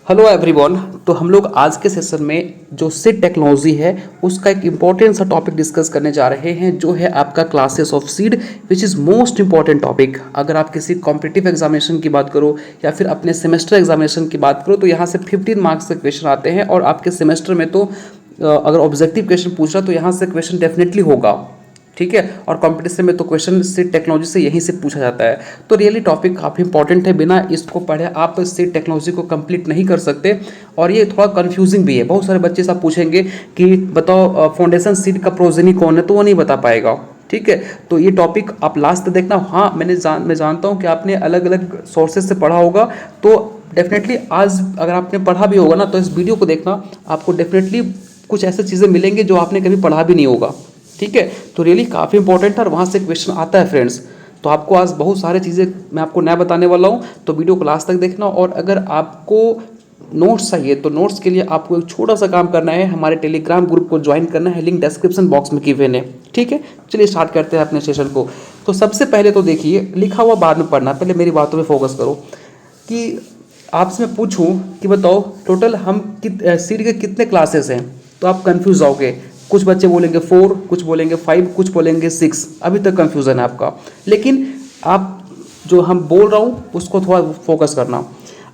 Hello everyone. तो हम लोग आज के सेशन में जो सीड टेक्नोलॉजी है उसका एक इम्पॉर्टेंट सा टॉपिक डिस्कस करने जा रहे हैं, जो है आपका classes of seed, which is most important topic. अगर आप किसी कॉम्पिटिटिव एग्जामिनेशन की बात करो या फिर अपने सेमेस्टर एग्जामिनेशन की बात करो तो यहाँ से 15 मार्क्स के क्वेश्चन आते हैं, और आपके सेमेस्टर में तो अगर ऑब्जेक्टिव क्वेश्चन पूछ रहा तो यहाँ से क्वेश्चन डेफिनेटली होगा। ठीक है, और कंपटीशन में तो क्वेश्चन सीड टेक्नोलॉजी से यहीं से पूछा जाता है। तो रियली टॉपिक काफ़ी इंपॉर्टेंट है, बिना इसको पढ़े आप सीड टेक्नोलॉजी को कंप्लीट नहीं कर सकते। और ये थोड़ा कंफ्यूजिंग भी है, बहुत सारे बच्चे सब पूछेंगे कि बताओ फाउंडेशन सीड का प्रोजेनी कौन है, तो वो नहीं बता पाएगा। ठीक है, तो ये टॉपिक आप लास्ट तक देखना। हाँ, मैं जानता हूँ कि आपने अलग अलग सोर्सेज से पढ़ा होगा, तो डेफिनेटली आज अगर आपने पढ़ा भी होगा ना तो इस वीडियो को देखना, आपको डेफिनेटली कुछ ऐसी चीज़ें मिलेंगी जो आपने कभी पढ़ा भी नहीं होगा। ठीक है, तो रियली काफ़ी इंपॉर्टेंट है और वहाँ से क्वेश्चन आता है फ्रेंड्स। तो आपको आज बहुत सारे चीज़ें मैं आपको नया बताने वाला हूँ, तो वीडियो को लास्ट तक देखना। और अगर आपको नोट्स चाहिए तो नोट्स के लिए आपको एक छोटा सा काम करना है, हमारे टेलीग्राम ग्रुप को ज्वाइन करना है, लिंक डिस्क्रिप्शन बॉक्स में गिवन है। ठीक है, चलिए स्टार्ट करते हैं अपने सेशन को। तो सबसे पहले तो देखिए, लिखा हुआ बाद में पढ़ना, पहले मेरी बातों पर फोकस करो। कि आपसे मैं पूछूं कि बताओ टोटल हम सीड के कितने क्लासेस हैं, तो आप कंफ्यूज जाओगे। कुछ बच्चे बोलेंगे 4, कुछ बोलेंगे 5, कुछ बोलेंगे 6। अभी तक कंफ्यूजन है आपका, लेकिन आप जो हम बोल रहा हूँ उसको थोड़ा फोकस करना।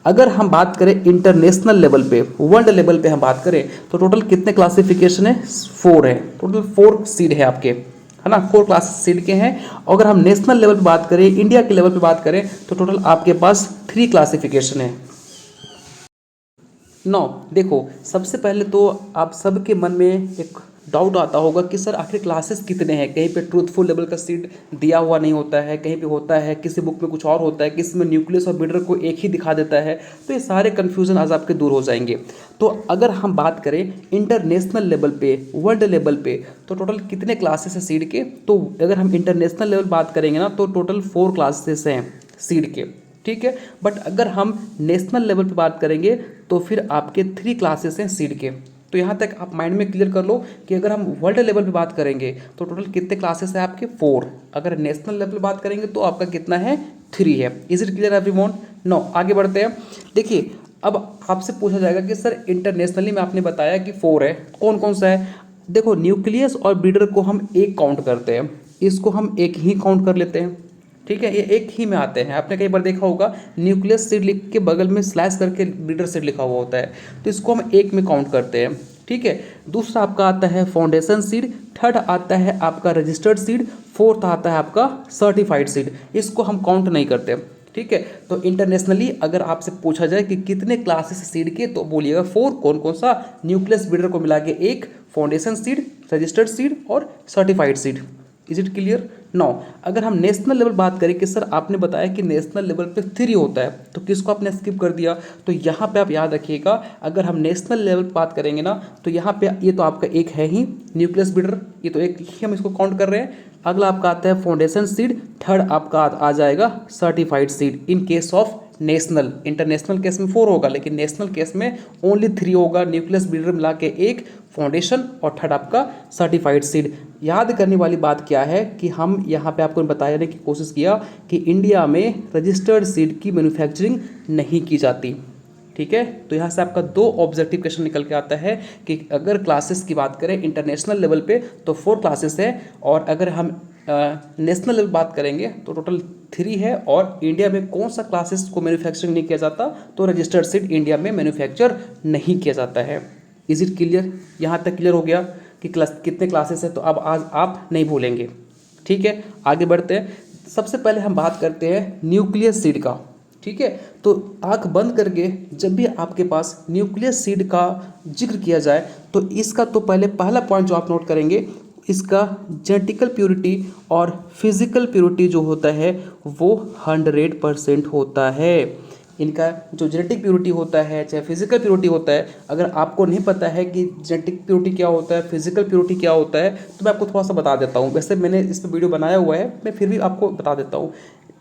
अगर हम बात करें इंटरनेशनल लेवल पे, वर्ल्ड लेवल पे हम बात करें तो टोटल कितने क्लासिफिकेशन है? 4 है। टोटल 4 सीड है आपके, है ना, 4 क्लास सीड के हैं। अगर हम नेशनल लेवल पे बात करें, इंडिया के लेवल पे बात करें तो टोटल आपके पास 3 क्लासिफिकेशन है। नौ, देखो सबसे पहले तो आप सबके मन में एक डाउट आता होगा कि सर आखिर क्लासेस कितने हैं। कहीं पे ट्रूथफुल लेवल का सीड दिया हुआ नहीं होता है, कहीं पे होता है, किसी बुक में कुछ और होता है, किसी में न्यूक्लियस और बिल्डर को एक ही दिखा देता है। तो ये सारे कन्फ्यूजन आज आपके दूर हो जाएंगे। तो अगर हम बात करें इंटरनेशनल लेवल पे, वर्ल्ड लेवल पे, तो टोटल कितने क्लासेस हैं सीड के? तो अगर हम इंटरनेशनल लेवल बात करेंगे ना तो टोटल 4 क्लासेस हैं सीड के। ठीक है, बट अगर हम नेशनल लेवल पे बात करेंगे तो फिर आपके 3 क्लासेस हैं सीड के। तो यहाँ तक आप माइंड में क्लियर कर लो कि अगर हम वर्ल्ड लेवल पे बात करेंगे तो टोटल कितने क्लासेस हैं आपके? 4। अगर नेशनल लेवल पे बात करेंगे तो आपका कितना है? 3 है। Is it clear everyone? No, आगे बढ़ते हैं। देखिए, अब आपसे पूछा जाएगा कि सर इंटरनेशनली में आपने बताया कि 4 है, कौन कौन सा है? देखो, न्यूक्लियस और ब्रीडर को हम एक काउंट करते हैं, इसको हम एक ही काउंट कर लेते हैं। ठीक है, ये एक ही में आते हैं। आपने कई बार देखा होगा न्यूक्लियस सीड लिख के बगल में स्लैश करके ब्रीडर सीड लिखा हुआ होता है, तो इसको हम एक में काउंट करते हैं। ठीक है, दूसरा आपका आता है फाउंडेशन सीड, थर्ड आता है आपका रजिस्टर्ड सीड, फोर्थ आता है आपका सर्टिफाइड सीड। इसको हम काउंट नहीं करते। ठीक है, तो इंटरनेशनली अगर आपसे पूछा जाए कि कितने क्लासेस सीड के, तो बोलिएगा 4। कौन कौन सा? न्यूक्लियस ब्रीडर को मिला के एक, फाउंडेशन सीड, रजिस्टर्ड सीड और certified seed. Is it clear? No, अगर हम नेशनल लेवल बात करें कि सर आपने बताया कि नेशनल लेवल पे 3 होता है, तो किसको आपने स्किप कर दिया? तो यहाँ पे आप याद रखिएगा, अगर हम नेशनल लेवल पे बात करेंगे ना तो यहाँ पे ये तो आपका एक है ही न्यूक्लियस ब्रीडर, ये तो एक ही हम इसको काउंट कर रहे हैं। अगला आपका आता है फाउंडेशन सीड, थर्ड आपका आ जाएगा certified seed in case of national. International case में 4 होगा, लेकिन नेशनल केस में ओनली 3 होगा। न्यूक्लियस ब्रीडर मिला के एक, फाउंडेशन और थर्ड आपका सर्टिफाइड सीड। याद करने वाली बात क्या है कि हम यहाँ पे आपको बताने की कोशिश किया कि इंडिया में रजिस्टर्ड सीड की मैन्युफैक्चरिंग नहीं की जाती। ठीक है, तो यहाँ से आपका 2 ऑब्जेक्टिव क्वेश्चन निकल के आता है कि अगर क्लासेस की बात करें इंटरनेशनल लेवल पे तो 4 क्लासेस है, और अगर हम नेशनल लेवल बात करेंगे तो टोटल 3 है। और इंडिया में कौन सा क्लासेस को मैन्युफैक्चरिंग नहीं किया जाता? तो रजिस्टर्ड सीड इंडिया में मैन्युफैक्चर नहीं किया जाता है। Is it clear? यहाँ तक क्लियर हो गया कि कितने क्लासेस है, तो अब आज आप नहीं भूलेंगे। ठीक है, आगे बढ़ते हैं। सबसे पहले हम बात करते हैं न्यूक्लियस सीड का। ठीक है, तो आंख बंद करके जब भी आपके पास न्यूक्लियस सीड का जिक्र किया जाए तो इसका तो पहला पॉइंट जो आप नोट करेंगे, इसका जेनेटिकल प्योरिटी और फिजिकल प्योरिटी जो होता है वो 100% होता है। इनका जो जेनेटिक प्योरिटी होता है चाहे फिजिकल प्योरिटी होता है, अगर आपको नहीं पता है कि जेनेटिक प्योरिटी क्या होता है, फिजिकल प्योरिटी क्या होता है, तो मैं आपको थोड़ा सा बता देता हूँ। वैसे मैंने इस पर वीडियो बनाया हुआ है, मैं फिर भी आपको बता देता हूँ।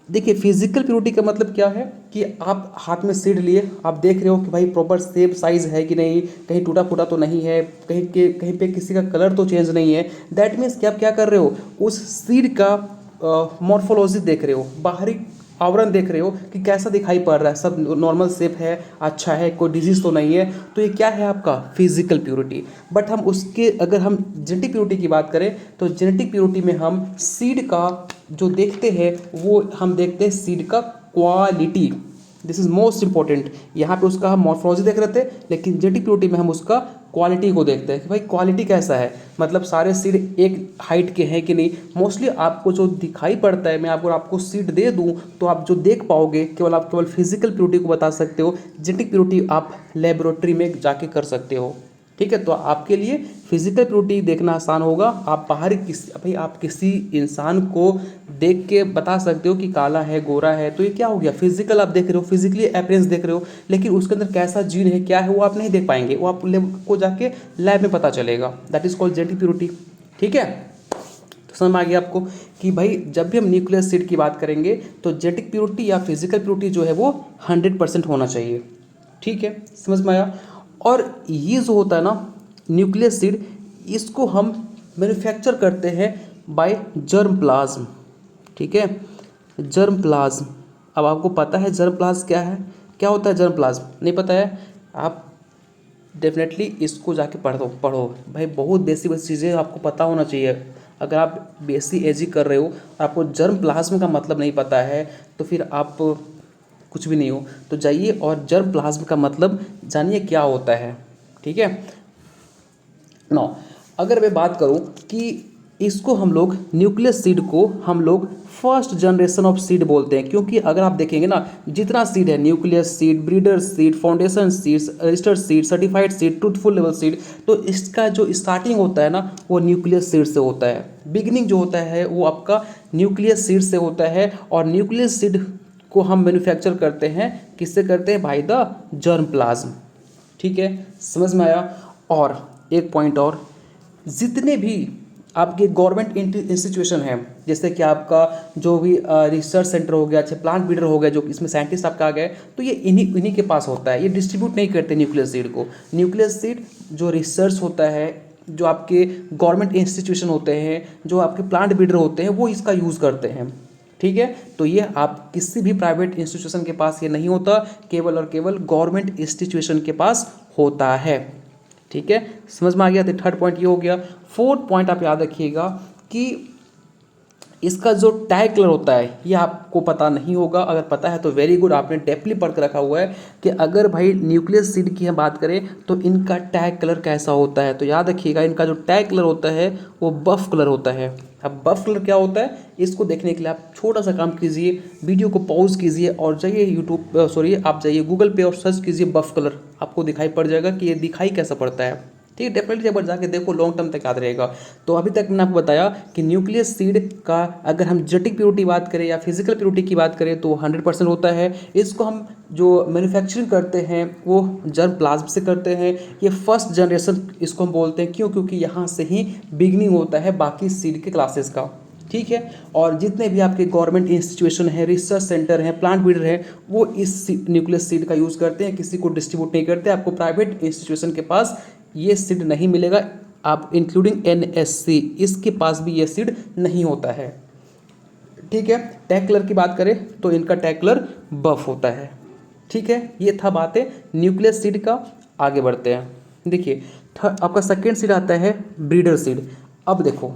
देखिए, फिजिकल प्योरिटी का मतलब क्या है कि आप हाथ में सीड लिए, आप देख रहे हो कि भाई प्रॉपर शेप साइज है कि नहीं, कहीं टूटा फूटा तो नहीं है, कहीं पे किसी का कलर तो चेंज नहीं है। दैट मीन्स कि आप क्या कर रहे हो, उस सीड का मॉर्फोलॉजी देख रहे हो, बाहरी आवरण देख रहे हो कि कैसा दिखाई पड़ रहा है, सब नॉर्मल शेप है, अच्छा है, कोई डिजीज़ तो नहीं है, तो ये क्या है आपका फिजिकल प्योरिटी। बट हम उसके अगर हम जेनेटिक प्योरिटी की बात करें तो जेनेटिक प्योरिटी में हम सीड का जो देखते हैं वो हम देखते हैं सीड का quality. This is most important. यहाँ पे उसका हम मॉर्फोलॉजी देख रहे थे, लेकिन जेनेटिक प्योरिटी में हम उसका क्वालिटी को देखते हैं कि भाई क्वालिटी कैसा है, मतलब सारे सीड एक हाइट के हैं कि नहीं। मोस्टली आपको जो दिखाई पड़ता है, मैं आपको सीड दे दूं तो आप जो देख पाओगे केवल आप केवल फिजिकल प्योरिटी को बता सकते हो, जेनेटिक प्योरिटी आप लेबोरेटरी में जाके कर सकते हो। ठीक है, तो आपके लिए फिजिकल प्योरिटी देखना आसान होगा। आप बाहर भाई आप किसी इंसान को देख के बता सकते हो कि काला है, गोरा है, तो ये क्या हो गया, फिजिकल आप देख रहे हो, फिजिकली अपीयरेंस देख रहे हो, लेकिन उसके अंदर कैसा जीन है, क्या है, वो आप नहीं देख पाएंगे, वो आपको जाके लैब में पता चलेगा। That is called genetic purity. ठीक है, तो समझ में आ गया आपको कि भाई जब भी हम न्यूक्लियर सीड की बात करेंगे तो जेनेटिक प्योरिटी या फिजिकल प्योरिटी जो है वो 100% होना चाहिए। ठीक है, समझ में आया। और ये जो होता है ना न्यूक्लियर सीड, इसको हम मैन्युफैक्चर करते हैं बाय जर्म प्लाज्म। ठीक है, जर्म प्लाज्म। अब आपको पता है जर्म प्लाज्म क्या है, क्या होता है जर्म प्लाज्म, नहीं पता है? आप डेफिनेटली इसको जाके पढ़ो भाई, बहुत बेसिक चीज़ें आपको पता होना चाहिए। अगर आप BSc AG कर रहे हो और आपको जर्म प्लाज्म का मतलब नहीं पता है तो फिर आप कुछ भी नहीं हो। तो जाइए और जर्म प्लाज्म का मतलब जानिए क्या होता है। ठीक है, नौ अगर मैं बात करूं कि इसको हम लोग न्यूक्लियर सीड को हम लोग फर्स्ट जनरेशन ऑफ सीड बोलते हैं, क्योंकि अगर आप देखेंगे ना जितना सीड है, nuclear seed, breeder seed, foundation seeds, registered seed, certified seed, truthful level seed, तो इसका जो स्टार्टिंग होता है ना वो न्यूक्लियर सीड से होता है। बिगिनिंग जो होता है वो आपका न्यूक्लियर सीड से होता है, और न्यूक्लियर सीड को हम मैन्युफैक्चर करते हैं, किससे करते हैं, बाय द जर्म प्लाज्म। ठीक है, समझ में आया। और एक पॉइंट और, जितने भी आपके गवर्नमेंट इंस्टीट्यूशन है, जैसे कि आपका जो भी रिसर्च सेंटर हो गया, अच्छा प्लांट ब्रीडर हो गया, जो इसमें साइंटिस्ट आपका आ गए, तो ये इन्हीं के पास होता है। ये डिस्ट्रीब्यूट नहीं करते न्यूक्लियर सीड को। न्यूक्लियर सीड जो रिसर्च होता है, जो आपके गवर्नमेंट इंस्टीट्यूशन होते हैं, जो आपके प्लांट ब्रीडर होते हैं, वो इसका यूज़ करते हैं। ठीक है, तो ये आप किसी भी प्राइवेट इंस्टीट्यूशन के पास ये नहीं होता, केवल और केवल गवर्नमेंट इंस्टीट्यूशन के पास होता है। ठीक है, समझ में आ गया। तो थर्ड पॉइंट ये हो गया। फोर्थ पॉइंट आप याद रखिएगा कि इसका जो टैग कलर होता है ये आपको पता नहीं होगा, अगर पता है तो वेरी गुड, आपने डेफली पढ़ के रखा हुआ है कि अगर भाई न्यूक्लियर सीड की हम बात करें तो इनका टैग कलर कैसा होता है। तो याद रखिएगा इनका जो टैग कलर होता है वो बफ कलर होता है। अब बफ कलर क्या होता है, इसको देखने के लिए आप छोटा सा काम कीजिए, वीडियो को पॉज कीजिए और जाइए आप जाइए गूगल पे और सर्च कीजिए बफ कलर, आपको दिखाई पड़ जाएगा कि ये दिखाई कैसा पड़ता है। ठीक है, डेफिनेटली एक बार जाके देखो, लॉन्ग टर्म तक याद रहेगा। तो अभी तक मैंने आपको बताया कि न्यूक्लियर सीड का अगर हम जेनेटिक प्योरिटी बात करें या फिजिकल प्योरिटी की बात करें तो 100% होता है। इसको हम जो मैन्युफैक्चरिंग करते हैं वो जर्म प्लाज्म से करते हैं। ये फर्स्ट जनरेशन इसको हम बोलते हैं, क्यों, क्योंकि यहाँ से ही बिगनिंग होता है बाकी सीड के क्लासेस का। ठीक है, और जितने भी आपके गवर्नमेंट इंस्टीट्यूशन है, रिसर्च सेंटर हैं, प्लांट ब्रीडर हैं, वो इस न्यूक्लियर सीड का यूज़ करते हैं, किसी को डिस्ट्रीब्यूट नहीं करते। आपको प्राइवेट इंस्टीट्यूशन के पास ये सीड नहीं मिलेगा, आप इंक्लूडिंग NSC, इसके पास भी ये सीड नहीं होता है। ठीक है, टैग कलर की बात करें तो इनका टैग कलर बफ होता है। ठीक है, ये था बातें न्यूक्लियर सीड का। आगे बढ़ते हैं। देखिए आपका सेकेंड सीड आता है ब्रीडर सीड। अब देखो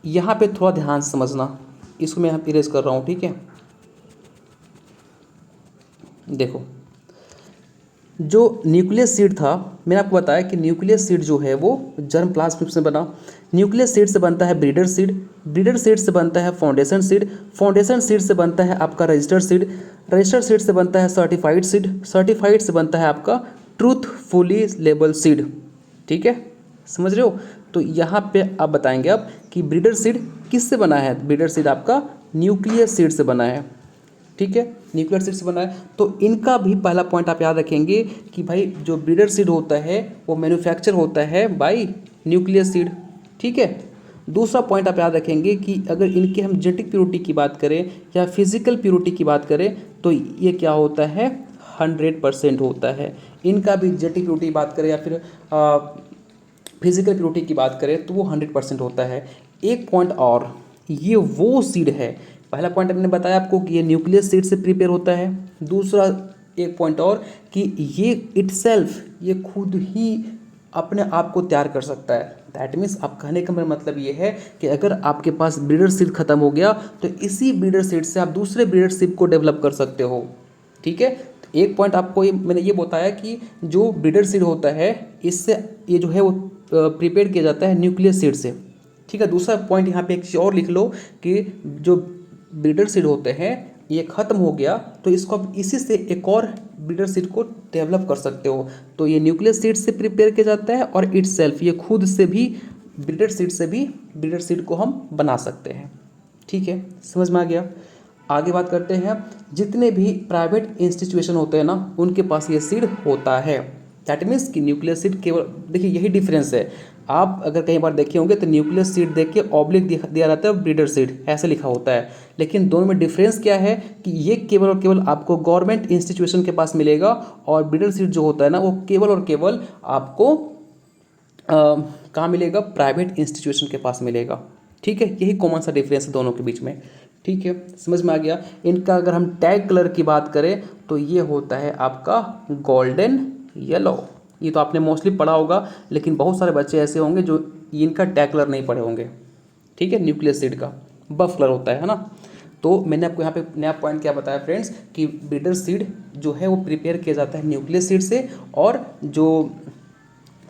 यहाँ पे थोड़ा ध्यान से समझना, इसको मैं यहाँ इरेज कर रहा हूँ। ठीक है, देखो जो न्यूक्लियर सीड था, मैंने आपको बताया कि न्यूक्लियर सीड जो है वो जर्म प्लाज्म से बना। न्यूक्लियर सीड से बनता है ब्रीडर सीड, ब्रीडर सीड से बनता है फाउंडेशन सीड, फाउंडेशन सीड से बनता है आपका रजिस्टर्ड सीड, रजिस्टर्ड सीड से बनता है सर्टिफाइड सीड, सर्टिफाइड से बनता है आपका ट्रूथफुली लेबल सीड। ठीक है, समझ रहे हो। तो यहाँ पे आप बताएंगे अब कि ब्रीडर सीड किससे बना है। ब्रीडर सीड आपका न्यूक्लियर सीड से बना है। ठीक है, न्यूक्लियर सीड से बना है। तो इनका भी पहला पॉइंट आप याद रखेंगे कि भाई जो ब्रीडर सीड होता है वो मैन्युफैक्चर होता है बाय न्यूक्लियर सीड। ठीक है, दूसरा पॉइंट आप याद रखेंगे कि अगर इनके हम जेनेटिक प्योरिटी की बात करें या फिजिकल प्योरिटी की बात करें तो ये क्या होता है, 100% होता है। इनका भी जेनेटिक प्योरिटी की बात करें या फिर फिजिकल प्योरिटी की बात करें तो वो 100% होता है। एक पॉइंट और, ये वो सीड है पहला पॉइंट मैंने बताया आपको कि ये न्यूक्लियस सीड से प्रिपेयर होता है। दूसरा एक पॉइंट और कि ये इटसेल्फ ये खुद ही अपने आप को तैयार कर सकता है। दैट मीन्स आप कहने का मेरा मतलब ये है कि अगर आपके पास ब्रीडर सीड खत्म हो गया तो इसी ब्रीडर सीड से आप दूसरे ब्रीडर सीड को डेवलप कर सकते हो। ठीक है, तो एक पॉइंट आपको मैंने ये बताया कि जो ब्रीडर सीड होता है इससे ये जो है वो प्रिपेयर किया जाता है न्यूक्लियस सीड से। ठीक है, दूसरा पॉइंट यहाँ पे एक चीज़ और लिख लो कि जो ब्रीडर सीड होते हैं ये ख़त्म हो गया तो इसको आप इसी से एक और ब्रीडर सीड को डेवलप कर सकते हो। तो ये न्यूक्लियस सीड से प्रिपेयर किया जाता है और इटसेल्फ ये खुद से भी ब्रीडर सीड को हम बना सकते हैं। ठीक है, समझ में आ गया। आगे बात करते हैं, जितने भी प्राइवेट इंस्टीट्यूशन होते हैं ना उनके पास ये सीड होता है। दैट मीन्स कि न्यूक्लियस सीड केवल, देखिए यही डिफरेंस है। आप अगर कई बार देखे होंगे तो न्यूक्लियस सीड देख के ऑब्लिक दिया रहता है, ब्रीडर सीड ऐसे लिखा होता है। लेकिन दोनों में डिफरेंस क्या है कि ये केवल और केवल आपको गवर्नमेंट इंस्टीट्यूशन के पास मिलेगा और ब्रीडर सीड जो होता है ना वो केवल और केवल आपको कहाँ मिलेगा, प्राइवेट इंस्टीट्यूशन के पास मिलेगा। ठीक है, यही कॉमन सा डिफरेंस है दोनों के बीच में। ठीक है, समझ में आ गया। इनका अगर हम टैग कलर की बात करें तो ये होता है आपका गोल्डन येलो। ये तो आपने मोस्टली पढ़ा होगा, लेकिन बहुत सारे बच्चे ऐसे होंगे जो इनका टैग कलर नहीं पढ़े होंगे। ठीक है, न्यूक्लियस सीड का बफ कलर होता है ना। तो मैंने आपको यहाँ पे नया पॉइंट क्या बताया फ्रेंड्स कि ब्रीडर सीड जो है वो प्रिपेयर किया जाता है न्यूक्लियस सीड से, और जो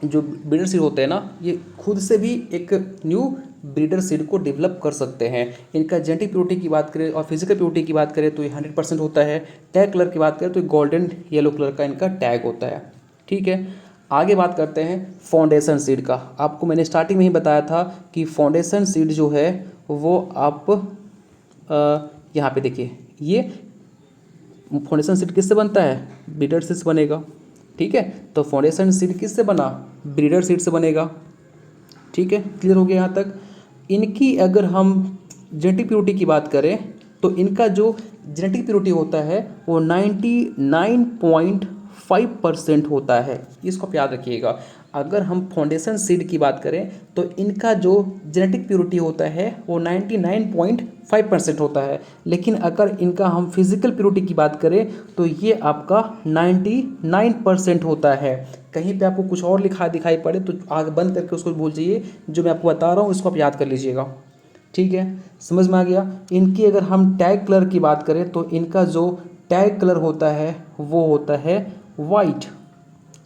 ब्रीडर सीड होते हैं ना ये खुद से भी एक न्यू ब्रीडर सीड को डेवलप कर सकते हैं। इनका जेनेटिक प्योरिटी की बात करें और फिजिकल प्योरिटी की बात करें तो ये 100% होता है। टैग कलर की बात करें तो गोल्डन येलो कलर का इनका टैग होता है। ठीक है, आगे बात करते हैं फाउंडेशन सीड का। आपको मैंने स्टार्टिंग में ही बताया था कि फाउंडेशन सीड जो है वो आप यहाँ पे देखिए, ये फाउंडेशन सीड किससे बनता है, ब्रीडर सीड से बनेगा। ठीक है, तो फाउंडेशन सीड किससे बना, ब्रीडर सीड से बनेगा। ठीक है, क्लियर हो गया यहाँ तक। इनकी अगर हम जेनेटिक प्योरिटी की बात करें तो इनका जो जेनेटिक प्योरिटी होता है वो 99.5% होता है। इसको आप याद रखिएगा। अगर हम फाउंडेशन सीड की बात करें तो इनका जो जेनेटिक प्योरिटी होता है वो 99.5% होता है। लेकिन अगर इनका हम फिजिकल प्योरिटी की बात करें तो ये आपका 99% होता है। कहीं पे आपको कुछ और लिखा दिखाई पड़े तो आगे बंद करके उसको भूल जाइए, जो मैं आपको बता रहा हूँ इसको आप याद कर लीजिएगा। ठीक है, समझ में आ गया। इनकी अगर हम टैग कलर की बात करें तो इनका जो टैग कलर होता है वो होता है वाइट।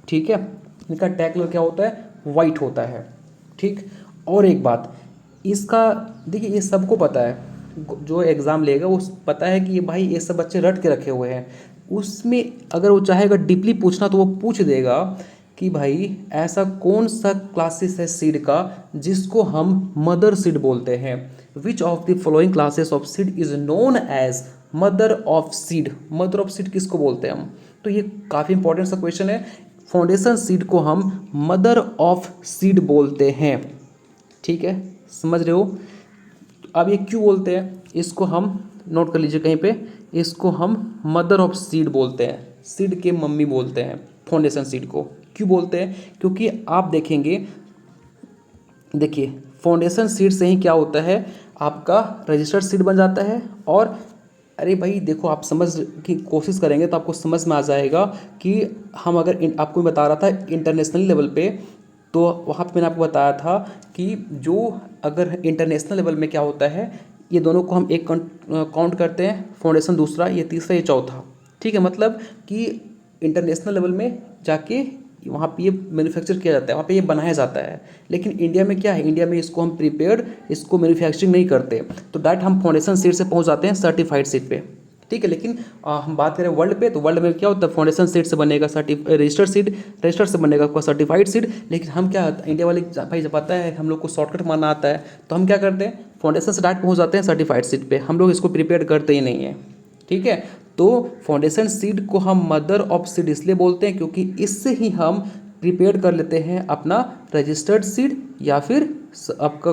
ठीक है, इनका टैग कलर क्या होता है, वाइट होता है। ठीक, और एक बात इसका, देखिए ये सबको पता है, जो एग्ज़ाम लेगा वो पता है कि ये भाई ये सब बच्चे रट के रखे हुए हैं। उसमें अगर वो चाहेगा डीपली पूछना तो वो पूछ देगा कि भाई ऐसा कौन सा क्लासेस है सीड का जिसको हम मदर सीड बोलते हैं। Which of the following classes of seed is known as mother of seed. Mother of seed किसको बोलते हैं हम, तो ये काफ़ी इंपॉर्टेंट सा क्वेश्चन है। फाउंडेशन सीड को हम मदर ऑफ सीड बोलते हैं। ठीक है, समझ रहे हो। अब ये क्यों बोलते हैं, इसको हम नोट कर लीजिए कहीं पे। इसको हम मदर ऑफ सीड बोलते हैं, सीड के मम्मी बोलते हैं फाउंडेशन सीड को। क्यों बोलते हैं, क्योंकि आप देखेंगे, देखिए फाउंडेशन सीड से ही क्या होता है, आपका रजिस्टर्ड सीड बन जाता है। और अरे भाई देखो, आप समझ की कोशिश करेंगे तो आपको समझ में आ जाएगा कि हम अगर आपको बता रहा था इंटरनेशनल लेवल पे, तो वहाँ पे मैंने आपको बताया था कि जो अगर इंटरनेशनल लेवल में क्या होता है, ये दोनों को हम एक काउंट करते हैं, फाउंडेशन दूसरा, ये तीसरा, ये चौथा। ठीक है, मतलब कि इंटरनेशनल लेवल में जाके वहाँ पे ये मैन्युफैक्चर किया जाता है, वहाँ पे ये बनाया जाता है। लेकिन इंडिया में क्या है, इंडिया में इसको हम प्रिपेयर्ड, इसको मैन्युफैक्चरिंग नहीं करते, तो डायरेक्ट हम फाउंडेशन सीड से पहुँच जाते हैं सर्टिफाइड सीड पे। ठीक है, लेकिन हम बात करें वर्ल्ड पे, तो वर्ल्ड में क्या होता है, फाउंडेशन सीड से बनेगा रजिस्टर्ड सीड, रजिस्टर्ड से बनेगा आपका सर्टिफाइड सीड। लेकिन हम क्या, इंडिया वाले भाई जब पता है हम लोग को शॉर्टकट मारना आता है, तो हम क्या करते हैं, फाउंडेशन से डायरेक्ट पहुँच जाते हैं सर्टिफाइड सीड पे। हम लोग इसको प्रिपेयर करते ही नहीं है। ठीक है, तो फाउंडेशन सीड को हम मदर ऑफ सीड इसलिए बोलते हैं क्योंकि इससे ही हम प्रिपेयर कर लेते हैं अपना रजिस्टर्ड सीड, या फिर आपका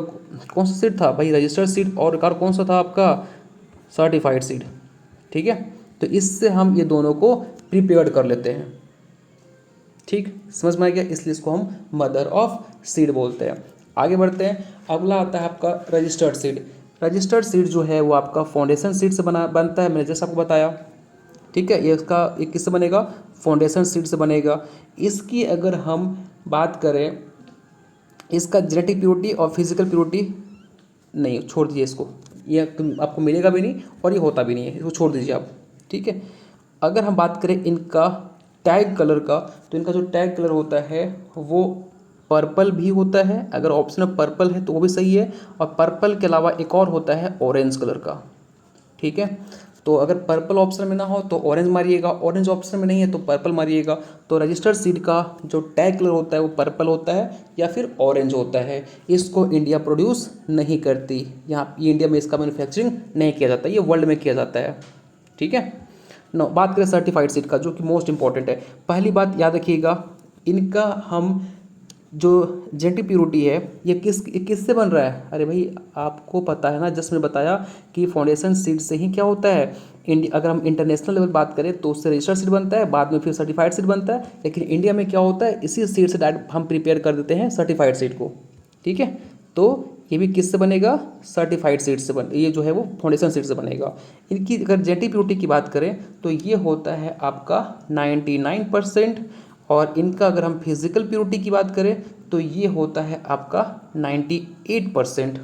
कौन सा सीड था भाई, रजिस्टर्ड सीड, और एक और कौन सा था आपका, सर्टिफाइड सीड। ठीक है, तो इससे हम ये दोनों को प्रिपेयर कर लेते हैं। ठीक, समझ में आ गया, इसलिए इसको हम मदर ऑफ सीड बोलते हैं। आगे बढ़ते हैं, अगला आता है आपका रजिस्टर्ड सीड। रजिस्टर्ड सीड जो है वो आपका फाउंडेशन सीड से बनता है, मैंने जैसे आपको बताया। ठीक है, ये किससे बनेगा, फाउंडेशन सीड से बनेगा। इसकी अगर हम बात करें, इसका जेनेटिक प्योरिटी और फिजिकल प्योरिटी नहीं, छोड़ दीजिए इसको, ये आपको मिलेगा भी नहीं और ये होता भी नहीं है, इसको छोड़ दीजिए आप। ठीक है, अगर हम बात करें इनका टैग कलर का, तो इनका जो टैग कलर होता है वो पर्पल भी होता है। अगर ऑप्शन में पर्पल है तो वो भी सही है, और पर्पल के अलावा एक और होता है ऑरेंज कलर का। ठीक है, तो अगर पर्पल ऑप्शन में ना हो तो ऑरेंज मारिएगा, ऑरेंज ऑप्शन में नहीं है तो पर्पल मारिएगा। तो रजिस्टर्ड सीड का जो टैग कलर होता है वो पर्पल होता है या फिर ऑरेंज होता है। इसको इंडिया प्रोड्यूस नहीं करती, यहाँ ये इंडिया में इसका मैन्युफैक्चरिंग नहीं किया जाता, ये वर्ल्ड में किया जाता है। ठीक है, नो बात करें सर्टिफाइड सीड का, जो कि मोस्ट इंपॉर्टेंट है। पहली बात याद रखिएगा, इनका हम जो जेनेटिक प्योरिटी है ये किससे बन रहा है। अरे भाई आपको पता है ना, जस्ट मैंने बताया कि फाउंडेशन सीड से ही क्या होता है, अगर हम इंटरनेशनल लेवल बात करें तो उससे रजिस्टर्ड सीड बनता है, बाद में फिर सर्टिफाइड सीड बनता है। लेकिन इंडिया में क्या होता है, इसी सीड से डायरेक्ट हम प्रिपेयर कर देते हैं सर्टिफाइड सीड को। ठीक है, तो ये भी किससे बनेगा, सर्टिफाइड सीड से ये जो है वो फाउंडेशन सीड से बनेगा। इनकी अगर जेनेटिक प्योरिटी की बात करें तो ये होता है आपका 99%, और इनका अगर हम फिजिकल प्योरिटी की बात करें तो ये होता है आपका 98%।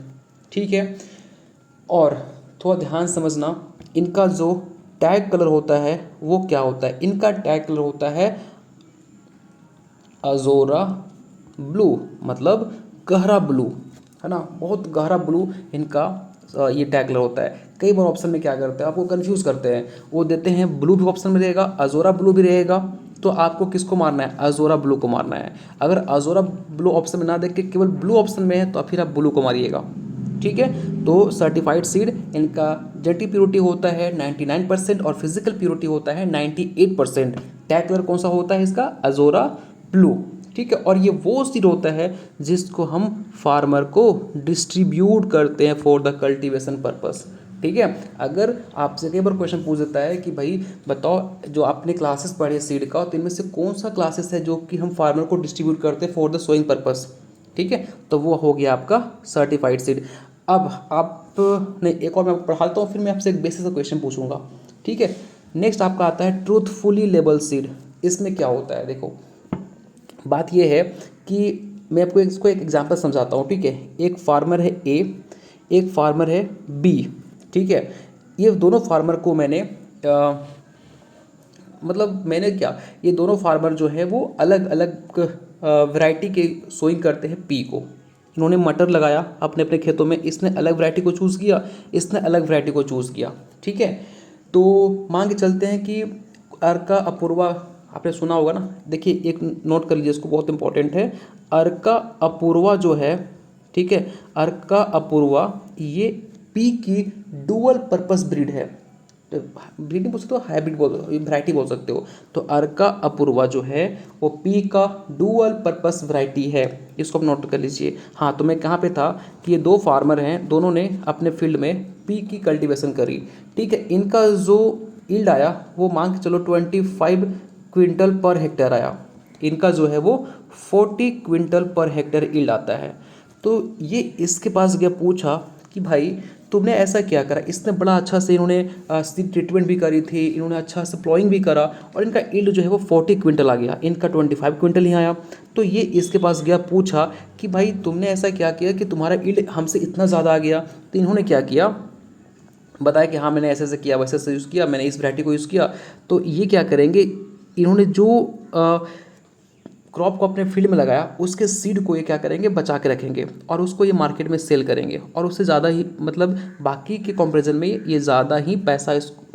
ठीक है, और थोड़ा ध्यान समझना, इनका जो टैग कलर होता है वो क्या होता है, इनका टैग कलर होता है अजोरा ब्लू, मतलब गहरा ब्लू, है ना, बहुत गहरा ब्लू इनका ये टैग कलर होता है। कई बार ऑप्शन में क्या करते हैं, आपको कंफ्यूज करते हैं, वो देते हैं ब्लू भी ऑप्शन में रहेगा, अजोरा ब्लू भी रहेगा, तो आपको किसको मारना है, अजोरा ब्लू को मारना है। अगर अजोरा ब्लू ऑप्शन में ना देख के केवल ब्लू ऑप्शन में है तो फिर आप ब्लू को मारिएगा। ठीक है, तो सर्टिफाइड सीड इनका जेनेटिक प्योरिटी होता है 99% और फिजिकल प्योरिटी होता है 98%। टैग कलर कौन सा होता है इसका, अजोरा ब्लू। ठीक है, और ये वो सीड होता है जिसको हम फार्मर को डिस्ट्रीब्यूट करते हैं फॉर द कल्टीवेशन पर्पस। ठीक है, अगर आपसे कई बार क्वेश्चन पूछ देता है कि भाई बताओ जो आपने क्लासेस पढ़े सीड का, तो इनमें से कौन सा क्लासेस है जो कि हम फार्मर को डिस्ट्रीब्यूट करते हैं फॉर द सोइंग पर्पस। ठीक है, तो वो हो गया आपका सर्टिफाइड सीड। अब आपने एक और मैं पढ़ाता हूँ, फिर मैं आपसे एक बेसिक सा क्वेश्चन पूछूंगा। ठीक है, नेक्स्ट आपका आता है ट्रूथफुली लेबल सीड। इसमें क्या होता है, देखो बात यह है कि मैं आपको इसको एक एग्जांपल समझाता हूँ। ठीक है, एक फार्मर है ए, एक फार्मर है बी। ठीक है, ये दोनों फार्मर को मैंने मैंने क्या, ये दोनों फार्मर जो है वो अलग अलग वैरायटी के सोइंग करते हैं पी को। इन्होंने मटर लगाया अपने अपने खेतों में, इसने अलग वैरायटी को चूज़ किया, इसने अलग वैरायटी को चूज़ किया। ठीक है, तो मान के चलते हैं कि अर्का अपूर्वा, आपने सुना होगा ना, देखिए एक नोट कर लीजिए इसको, बहुत इंपॉर्टेंट है। अर्का अपूर्वा जो है, ठीक है, अर्का अपूर्वा ये पी की डुअल पर्पस ब्रीड है। ब्रीड नहीं बोल सकते हो, हाइब्रिड वैरायटी बोल सकते हो। तो अर्का अपूर्वा जो है वो पी का डुअल पर्पस वैरायटी है, इसको आप नोट कर लीजिए। हाँ, तो मैं कहाँ पे था कि ये दो फार्मर हैं, दोनों ने अपने फील्ड में पी की कल्टीवेशन करी। ठीक है, इनका जो यील्ड आया वो मान के चलो 25 क्विंटल पर हेक्टेयर आया। इनका जो है वो 40 क्विंटल पर हेक्टेयर यील्ड आता है। तो ये इसके पास गया, पूछा कि भाई तुमने ऐसा क्या करा। इसने बड़ा अच्छा से इन्होंने सीड ट्रीटमेंट भी करी थी, इन्होंने अच्छा से प्लॉइंग भी करा, और इनका यील्ड जो है वो 40 क्विंटल आ गया, इनका 25 क्विंटल ही आया। तो ये इसके पास गया, पूछा कि भाई तुमने ऐसा क्या किया कि तुम्हारा यील्ड हमसे इतना ज़्यादा आ गया। तो इन्होंने क्या किया, बताया कि हाँ मैंने ऐसे ऐसे किया, वैसे ऐसे यूज़ किया, मैंने इस वैरायटी को यूज़ किया। तो ये क्या करेंगे, इन्होंने जो क्रॉप को अपने फील्ड में लगाया उसके सीड को ये क्या करेंगे, बचा के रखेंगे, और उसको ये मार्केट में सेल करेंगे, और उससे ज़्यादा ही बाकी के कंपैरिजन में ये ज़्यादा ही पैसा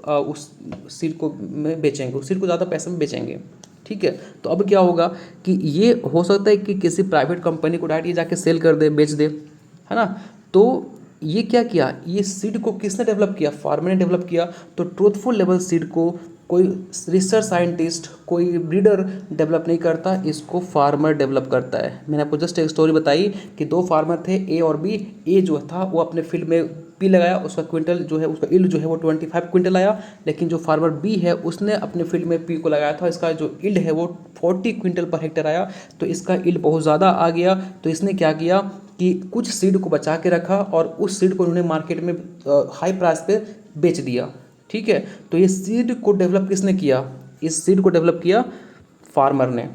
उस सीड को में बेचेंगे, उस सीड को ज़्यादा पैसे में बेचेंगे। ठीक है, तो अब क्या होगा कि ये हो सकता है कि किसी प्राइवेट कंपनी को डायरेक्ट ये जाके सेल कर दे, बेच दे, है ना। तो ये क्या किया, ये सीड को किसने डेवलप किया, फार्मर ने डेवलप किया। तो ट्रूथफुल लेवल सीड को कोई रिसर्च साइंटिस्ट, कोई ब्रीडर डेवलप नहीं करता, इसको फार्मर डेवलप करता है। मैंने आपको जस्ट एक स्टोरी बताई कि दो फार्मर थे ए और बी। ए जो था वो अपने फील्ड में पी लगाया, उसका क्विंटल जो है, उसका यील्ड जो है वो 25 क्विंटल आया। लेकिन जो फार्मर बी है उसने अपने फील्ड में पी को लगाया था, इसका जो यील्ड है वो 40 क्विंटल पर हेक्टेयर आया। तो इसका यील्ड बहुत ज़्यादा आ गया, तो इसने क्या किया, कि कुछ सीड को बचा के रखा और उस सीड को उन्होंने मार्केट में हाई प्राइस पे बेच दिया। ठीक है, तो ये सीड को डेवलप किसने किया? इस सीड को डेवलप किया फार्मर ने।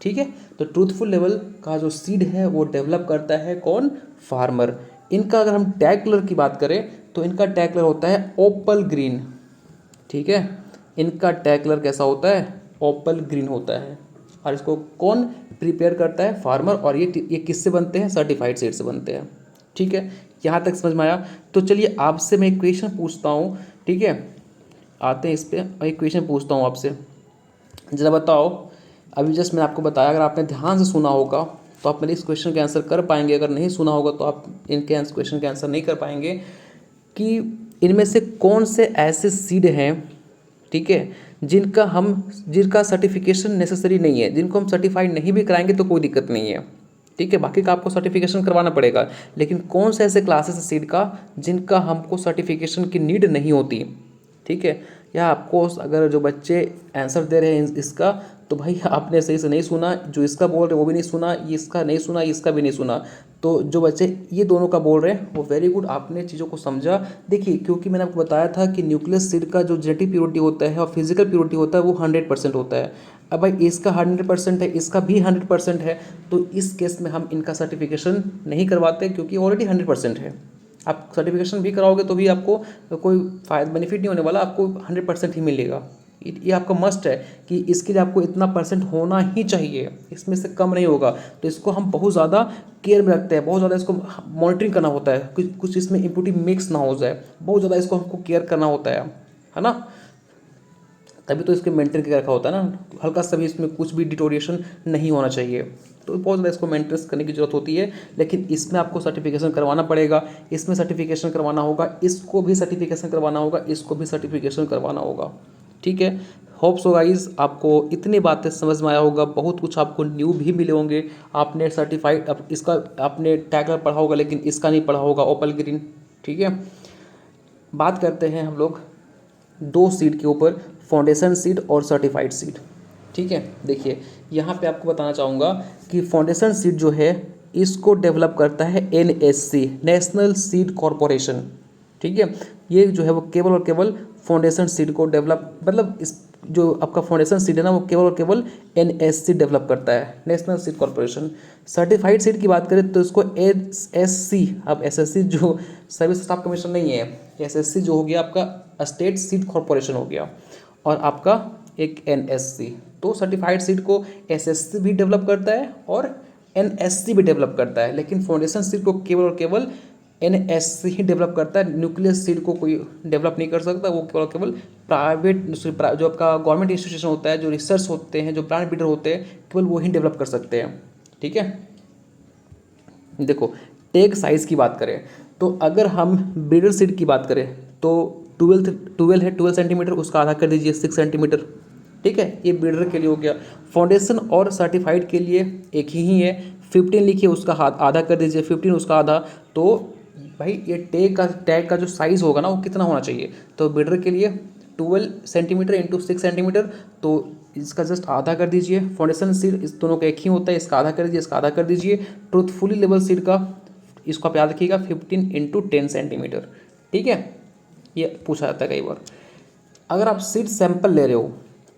ठीक है, तो ट्रूथफुल लेवल का जो सीड है वो डेवलप करता है कौन? फार्मर। इनका अगर हम टैग कलर की बात करें तो इनका टैग कलर होता है ओपल ग्रीन। ठीक है, इनका टैग कलर कैसा होता है? ओपल ग्रीन होता है। और इसको कौन प्रिपेयर करता है? फार्मर। और ये किससे बनते हैं? सर्टिफाइड सीड से बनते हैं। ठीक है, यहाँ तक समझ में आया? तो चलिए आपसे मैं एक क्वेश्चन पूछता हूँ। ठीक है, आते हैं इस पर। एक क्वेश्चन पूछता हूँ आपसे, ज़रा बताओ। अभी जस्ट मैंने आपको बताया, अगर आपने ध्यान से सुना होगा तो आप मेरे इस क्वेश्चन के आंसर कर पाएंगे, अगर नहीं सुना होगा तो आप इनके क्वेश्चन के आंसर नहीं कर पाएंगे। कि इनमें से कौन से ऐसे सीड हैं, ठीक है, जिनका सर्टिफिकेशन नेसेसरी नहीं है, जिनको हम सर्टिफाइड नहीं भी कराएंगे तो कोई दिक्कत नहीं है। ठीक है, बाकी का आपको सर्टिफिकेशन करवाना पड़ेगा, लेकिन कौन से ऐसे क्लासेस सीड का जिनका हमको सर्टिफिकेशन की नीड नहीं होती। ठीक है, या आपको अगर जो बच्चे आंसर दे रहे हैं इसका, तो भाई आपने सही से नहीं सुना, जो इसका बोल रहे वो भी नहीं सुना, ये इसका नहीं सुना, इसका भी नहीं सुना। तो जो बच्चे ये दोनों का बोल रहे हैं वो वेरी गुड, आपने चीज़ों को समझा। देखिए, क्योंकि मैंने आपको बताया था कि न्यूक्लियस सीड का जो जेनेटिक प्योरिटी होता है और फिजिकल प्योरिटी होता है वो 100% होता है। अब भाई इसका 100% है, इसका भी 100% है, तो इस केस में हम इनका सर्टिफिकेशन नहीं करवाते, क्योंकि ऑलरेडी 100% है। आप सर्टिफिकेशन भी कराओगे तो भी आपको कोई फायदा बेनिफिट नहीं होने वाला, आपको 100% ही मिलेगा। ये आपका मस्ट है कि इसके लिए आपको इतना परसेंट होना ही चाहिए, इसमें से कम नहीं होगा। तो इसको हम बहुत ज़्यादा केयर में रखते हैं, बहुत ज़्यादा इसको मॉनिटरिंग करना होता है, कुछ इसमें इम्प्योरिटी मिक्स ना हो जाए, बहुत ज़्यादा इसको हमको केयर करना होता है ना। तभी तो इसके मेंटेन करके रखा होता है ना, हल्का सा भी इसमें कुछ भी डिटोरिएशन नहीं होना चाहिए। तो बहुत ज़्यादा इसको मेंटेनेंस करने की ज़रूरत होती है, लेकिन इसमें आपको सर्टिफिकेशन करवाना पड़ेगा, इसमें सर्टिफिकेशन करवाना होगा, इसको भी सर्टिफिकेशन करवाना होगा, इसको भी सर्टिफिकेशन करवाना होगा। ठीक है, होप सो गाइज आपको इतनी बातें समझ में आया होगा, बहुत कुछ आपको न्यू भी मिले होंगे। आपने सर्टिफाइड इसका आपने टैगलर पढ़ा होगा, लेकिन इसका नहीं पढ़ा होगा, ओपल ग्रीन। ठीक है, बात करते हैं हम लोग दो सीड के ऊपर, फाउंडेशन सीड और सर्टिफाइड सीड। ठीक है, देखिए यहाँ पे आपको बताना चाहूँगा कि फाउंडेशन सीड जो है इसको डेवलप करता है NSC, नेशनल सीड कॉरपोरेशन। ठीक है, ये जो है वो केवल और केवल फाउंडेशन सीड को डेवलप, मतलब इस जो आपका फाउंडेशन सीड है ना, वो केवल और केवल NSC डेवलप करता है, national seed corporation. Certified seed की बात करें तो इसको SSC, अब SSC जो सर्विस स्टाफ कमीशन नहीं है, SSC जो हो गया आपका स्टेट सीड कॉरपोरेशन हो गया, और आपका एक NSC। तो सर्टिफाइड सीड को SSC भी डेवलप करता है और NSC भी डेवलप करता है, लेकिन फाउंडेशन सीड को केवल और केवल NSC ही डेवलप करता है। न्यूक्लियस सीड को कोई डेवलप नहीं कर सकता, वो केवल और केवल प्राइवेट जो आपका गवर्नमेंट इंस्टीट्यूशन होता है, जो रिसर्च होते हैं, जो प्लांट ब्रीडर होते हैं, केवल वो ही डेवलप कर सकते हैं। ठीक है, देखो टेग साइज़ की बात करें तो अगर हम ब्रीडर सीड की बात करें तो 12 है, 12 सेंटीमीटर, उसका आधा कर दीजिए 6 सेंटीमीटर। ठीक है, ये ब्रीडर के लिए हो गया। फाउंडेशन और सर्टिफाइड के लिए एक ही है, 15 लिखिए, उसका आधा कर दीजिए 15, उसका आधा। तो भाई ये टैग का जो साइज़ होगा ना वो कितना होना चाहिए, तो ब्रीडर के लिए 12 सेंटीमीटर इंटू 6 सेंटीमीटर, तो इसका जस्ट आधा कर दीजिए। फाउंडेशन सीड इस दोनों का एक ही होता है, इसका आधा कर दीजिए, इसका आधा कर दीजिए। ट्रूथफुली लेवल सीड का इसको आप याद रखिएगा 15 इंटू 10 सेंटीमीटर। ठीक है, ये पूछा जाता है कई बार। अगर आप सीड सैंपल ले रहे हो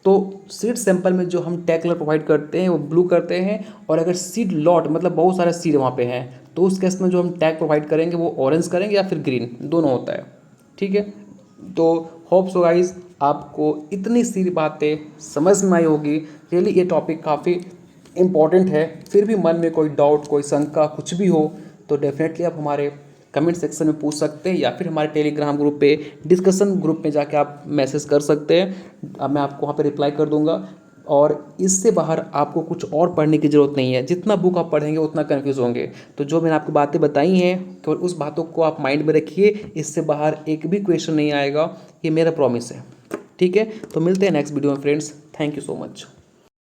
तो सीड सैंपल में जो हम टैग कलर प्रोवाइड करते हैं वो ब्लू करते हैं, और अगर सीड लॉट मतलब बहुत सारे सीड वहाँ पे हैं तो उस केस में जो हम टैग प्रोवाइड करेंगे वो ऑरेंज करेंगे या फिर ग्रीन, दोनों होता है। ठीक है, तो होप सो गाइज आपको इतनी सी बातें समझ में आई होगी। रियली ये टॉपिक काफ़ी इम्पॉर्टेंट है, फिर भी मन में कोई डाउट, कोई शंका, कुछ भी हो तो डेफिनेटली आप हमारे कमेंट सेक्शन में पूछ सकते हैं, या फिर हमारे टेलीग्राम ग्रुप पे डिस्कशन ग्रुप में जाके आप मैसेज कर सकते हैं। अब मैं आपको वहाँ पे रिप्लाई कर दूंगा। और इससे बाहर आपको कुछ और पढ़ने की ज़रूरत नहीं है, जितना बुक आप पढ़ेंगे उतना कन्फ्यूज़ होंगे। तो जो मैंने आपको बातें बताई हैं केवल उस बातों को आप माइंड में रखिए, इससे बाहर एक भी क्वेश्चन नहीं आएगा, ये मेरा प्रॉमिस है। ठीक है, तो मिलते हैं नेक्स्ट वीडियो में friends, thank you so much.